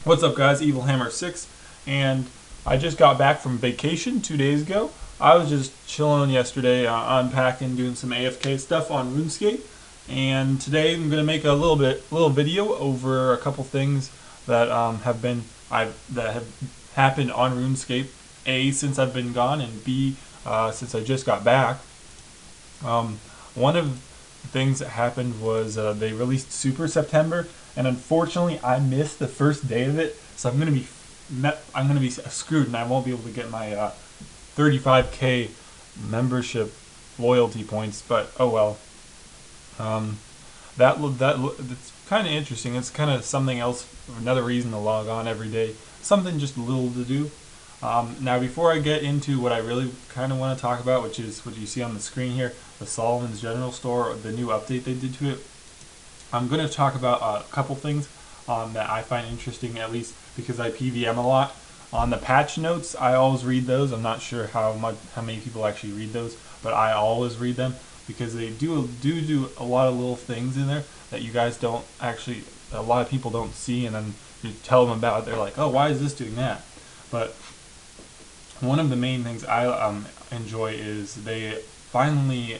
What's up, guys? Evil Hammer 6, and I just got back from vacation 2 days ago. I was just chilling yesterday, unpacking, doing some AFK stuff on RuneScape, and today I'm gonna make a little video over a couple things that that have happened on RuneScape. A, since I've been gone, and B, since I just got back. One of the things that happened was they released Super September, and unfortunately, I missed the first day of it, so I'm gonna be screwed, and I won't be able to get my 35K membership loyalty points. But oh well. That's kind of interesting. It's kind of something else, another reason to log on every day. Something just little to do. Now, before I get into what I really kind of want to talk about, which is what you see on the screen here, the Solomon's General Store, the new update they did to it, I'm going to talk about a couple things that I find interesting, at least because I PVM a lot. On the patch notes, I always read those. I'm not sure how many people actually read those, but I always read them because they do a lot of little things in there that you guys don't actually, a lot of people don't see, and then you tell them about it, they're like, oh, why is this doing that? But one of the main things I enjoy is they finally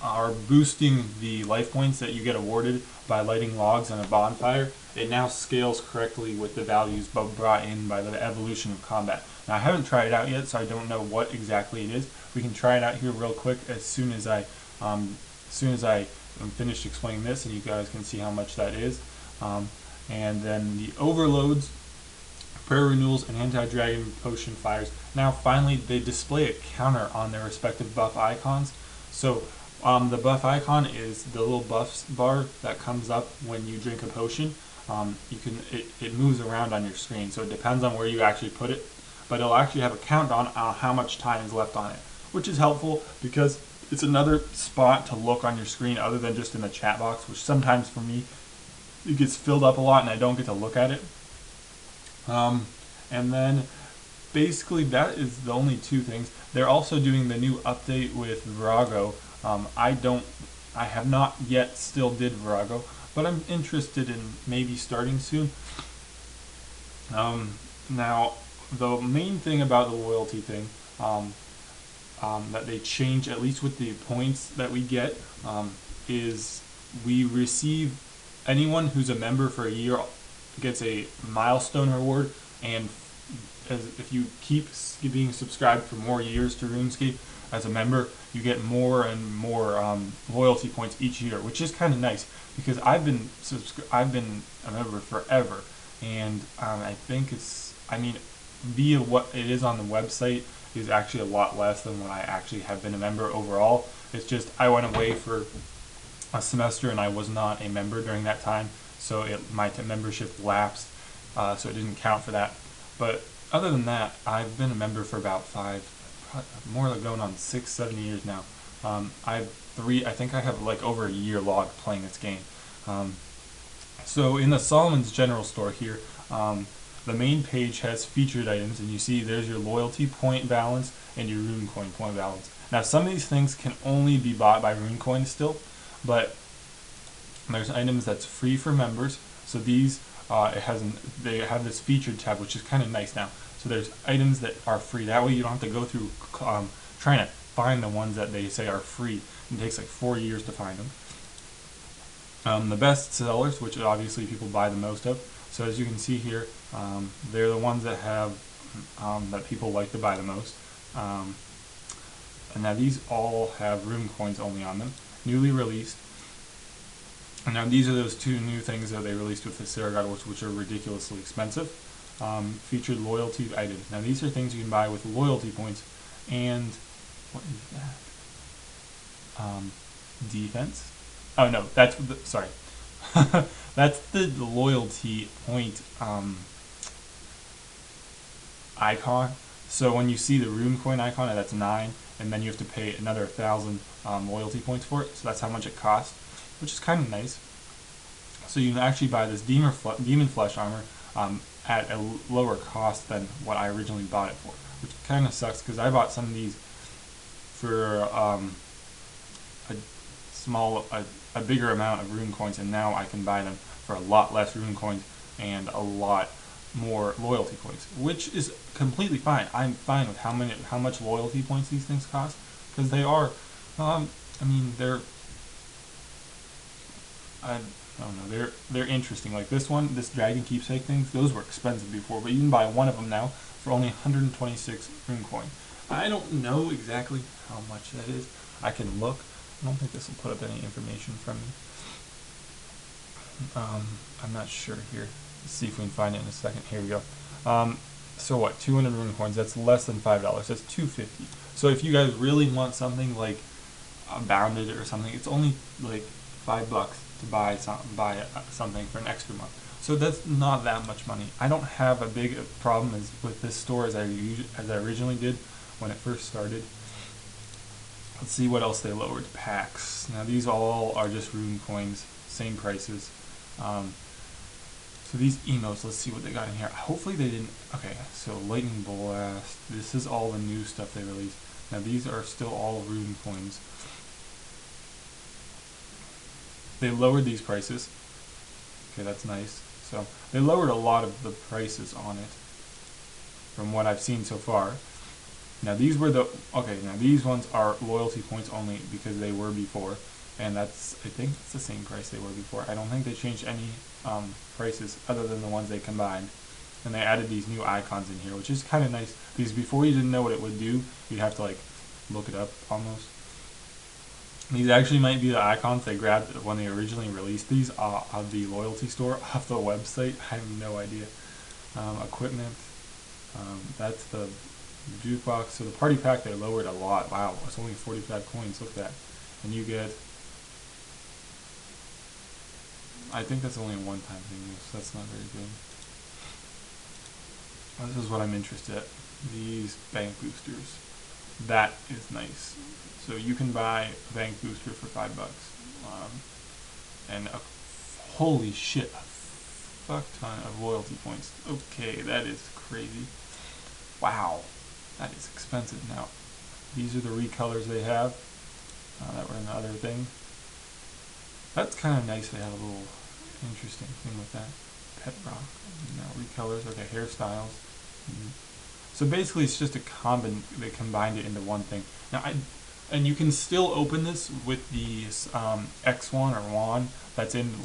are boosting the life points that you get awarded by lighting logs on a bonfire. It now scales correctly with the values brought in by the evolution of combat. Now, I haven't tried it out yet, so I don't know what exactly it is. We can try it out here real quick as soon as I am finished explaining this, and you guys can see how much that is. And then the overloads, prayer renewals, and anti-dragon potion fires. Now finally they display a counter on their respective buff icons. So the buff icon is the little buffs bar that comes up when you drink a potion. It moves around on your screen, so it depends on where you actually put it, but it'll actually have a countdown on how much time is left on it, which is helpful because it's another spot to look on your screen other than just in the chat box, which sometimes for me it gets filled up a lot and I don't get to look at it. And then basically that is the only two things. They're also doing the new update with Virago. I have not yet still did Virago, but I'm interested in maybe starting soon. Now, the main thing about the loyalty thing that they change, at least with the points that we get, is we receive, anyone who's a member for a year gets a milestone reward, and if you keep being subscribed for more years to RuneScape as a member, you get more and more loyalty points each year, which is kind of nice because I've been a member forever, and I think via what it is on the website is actually a lot less than what I actually have been a member overall. It's just I went away for a semester and I was not a member during that time, so my membership lapsed, so it didn't count for that. But other than that, I've been a member for about more like going on 6-7 years now. I think I have like over a year logged playing this game. So in the Solomon's General Store here, the main page has featured items, and you see there's your loyalty point balance and your RuneCoin point balance. Now, some of these things can only be bought by RuneCoin still, but there's items that's free for members. So these they have this featured tab, which is kind of nice now. So there's items that are free. That way you don't have to go through trying to find the ones that they say are free. It takes like 4 years to find them. The best sellers, which obviously people buy the most of. So as you can see here, they're the ones that have that people like to buy the most. And now these all have room coins only on them. Newly released. And now these are those two new things that they released with the Saragar, which are ridiculously expensive. Featured loyalty items. Now these are things you can buy with loyalty points. And what is that? Defense? Oh no, sorry. That's the loyalty point icon. So when you see the RuneCoin icon, that's 9, and then you have to pay another 1,000 loyalty points for it. So that's how much it costs, which is kind of nice. So you can actually buy this Demon Flesh armor at a lower cost than what I originally bought it for, which kind of sucks because I bought some of these for a bigger amount of rune coins, and now I can buy them for a lot less rune coins and a lot more loyalty points, which is completely fine. I'm fine with how much loyalty points these things cost, because they are, I mean, I don't know, they're interesting. Like this dragon keepsake things, those were expensive before, but you can buy one of them now for only 126 rune coin. I don't know exactly how much that is. I can look. I don't think this will put up any information from me. I'm not sure here. Let's see if we can find it in a second. Here we go. So what? 200 rune coins. That's less than $5. That's $2.50. So if you guys really want something like Bounded or something, it's only like $5 to buy something for an extra month. So that's not that much money. I don't have a big problem with this store as I originally did when it first started. Let's see what else they lowered. Packs. Now these all are just rune coins, same prices. So these emotes, let's see what they got in here. Hopefully they didn't. Okay, so Lightning Blast. This is all the new stuff they released. Now these are still all rune coins. They lowered these prices. Okay, that's nice. So they lowered a lot of the prices on it from what I've seen so far. Now these were now these ones are loyalty points only because they were before, and I think it's the same price they were before. I don't think they changed any prices other than the ones they combined. And they added these new icons in here, which is kind of nice, because before you didn't know what it would do. You'd have to like look it up almost. These actually might be the icons they grabbed when they originally released these of the loyalty store off the website. I have no idea. Equipment. That's the jukebox. So the party pack they lowered a lot. Wow, it's only 45 coins. Look at that. And you get, I think that's only a one-time thing, so that's not very good. This is what I'm interested in. These bank boosters. That is nice. So you can buy a bank booster for $5. And holy shit, a fuck ton of loyalty points. Okay, that is crazy. Wow, that is expensive. Now, these are the recolors they have that were in the other thing. That's kind of nice. They have a little interesting thing with that. Pet rock. Now recolors. Okay, hairstyles. So basically, it's just they combined it into one thing. Now, and you can still open this with the X1 or WAN that's in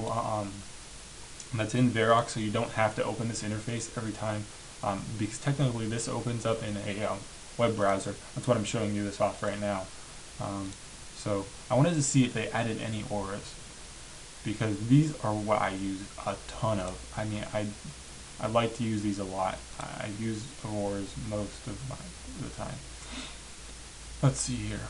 Varrock, so you don't have to open this interface every time, because technically this opens up in a web browser. That's what I'm showing you this off right now. So I wanted to see if they added any auras, because these are what I use a ton of. I mean, I like to use these a lot. I use auras most of the time. Let's see here.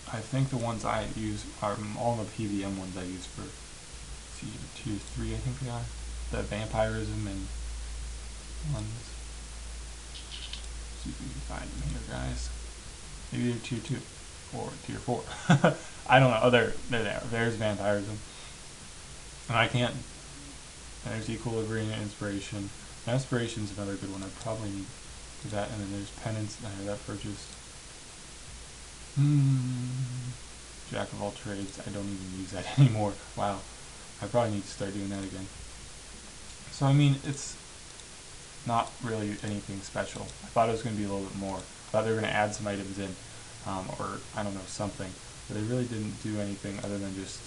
I think the ones I use are all the PVM ones I use for, let's see, tier 3 I think they are. The vampirism and ones. See if we can find them here, guys. Maybe they're tier 2 or tier 4. I don't know. Oh, they're there. There's vampirism. And I can't. There's Equilibrium and Inspiration. Now, Inspiration's another good one. I probably need to do that. And then there's Penance. I have that purchased. Jack of all trades. I don't even use that anymore. Wow. I probably need to start doing that again. So, I mean, it's not really anything special. I thought it was going to be a little bit more. I thought they were going to add some items in. Or, I don't know, something. But they really didn't do anything other than just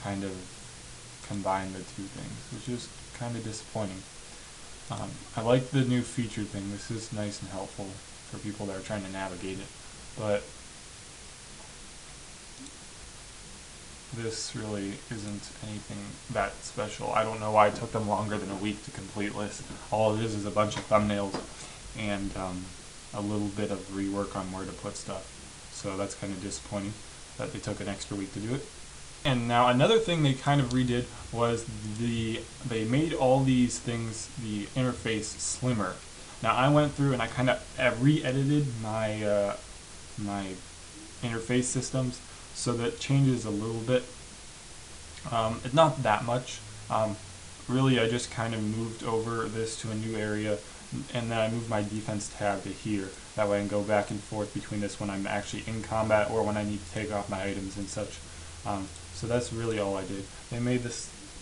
kind of combine the two things, which is kind of disappointing. I like the new featured thing. This is nice and helpful for people that are trying to navigate it, but this really isn't anything that special. I don't know why it took them longer than a week to complete this. All it is a bunch of thumbnails and a little bit of rework on where to put stuff. So that's kind of disappointing that they took an extra week to do it. And now another thing they kind of redid was they made all these things, the interface, slimmer. Now I went through and I kind of re-edited my my interface systems so that it changes a little bit. It's not that much. Really, I just kind of moved over this to a new area, and then I moved my defense tab to here. That way I can go back and forth between this when I'm actually in combat or when I need to take off my items and such. So that's really all I did. They made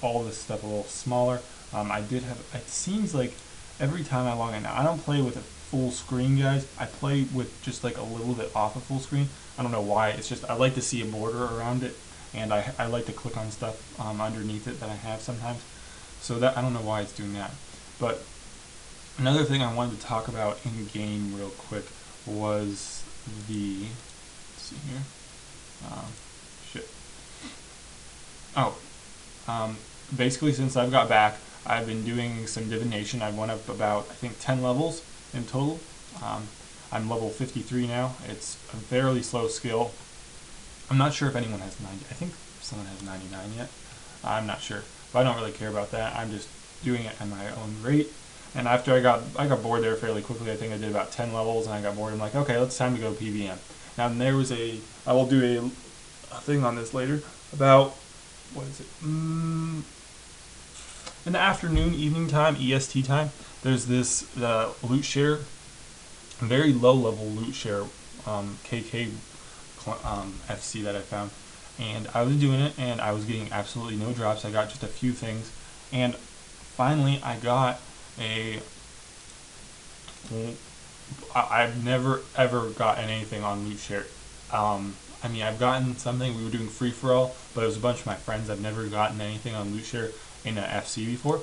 all this stuff a little smaller. I did have, it seems like every time I log in, now I don't play with a full screen, guys. I play with just like a little bit off a full screen. I don't know why, it's just I like to see a border around it, and I like to click on stuff underneath it that I have sometimes. So that, I don't know why it's doing that. But another thing I wanted to talk about in game real quick was the, let's see here, shit. Oh, basically since I've got back, I've been doing some divination. I went up about, I think, 10 levels in total. I'm level 53 now. It's a fairly slow skill. I'm not sure if anyone has 90. I think someone has 99 yet. I'm not sure, but I don't really care about that. I'm just doing it at my own rate. And after I got bored there fairly quickly. I think I did about 10 levels, and I got bored. I'm like, okay, it's time to go PVM. Now there was I will do a thing on this later about, what is it? In the afternoon, evening time, EST time, there's this loot share, very low level loot share, KK FC that I found, and I was doing it, and I was getting absolutely no drops. I got just a few things, and finally I got I've never ever gotten anything on loot share. I mean, I've gotten something. We were doing free for all, but it was a bunch of my friends. I've never gotten anything on loot share in an FC before,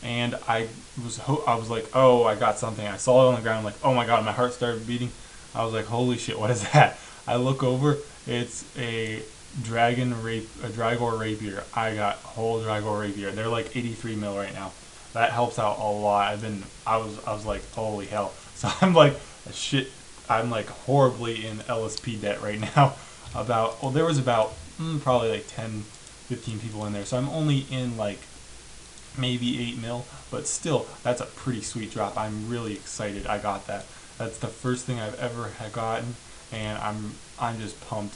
and I was like, oh, I got something. I saw it on the ground. I'm like, oh my god, my heart started beating. I was like, holy shit, what is that? I look over. It's a Drygor Rapier. I got a whole Drygor Rapier. They're like 83 mil right now. That helps out a lot. I was like, holy hell. So I'm like, shit. I'm like horribly in LSP debt right now. There was about probably like 10, 15 people in there. So I'm only in like maybe 8 mil, but still, that's a pretty sweet drop. I'm really excited I got that. That's the first thing I've ever gotten, and I'm just pumped.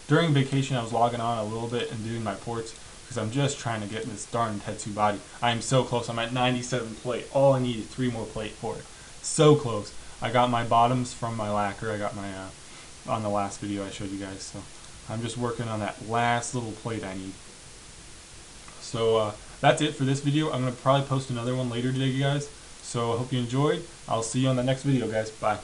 During vacation, I was logging on a little bit and doing my ports because I'm just trying to get this darn Tetsu body. I'm so close. I'm at 97 plate. All I need is 3 more plate for it. So close. I got my bottoms from my lacquer. I got my on the last video I showed you guys. So I'm just working on that last little plate I need. So that's it for this video. I'm going to probably post another one later today, guys. So I hope you enjoyed. I'll see you on the next video, guys. Bye.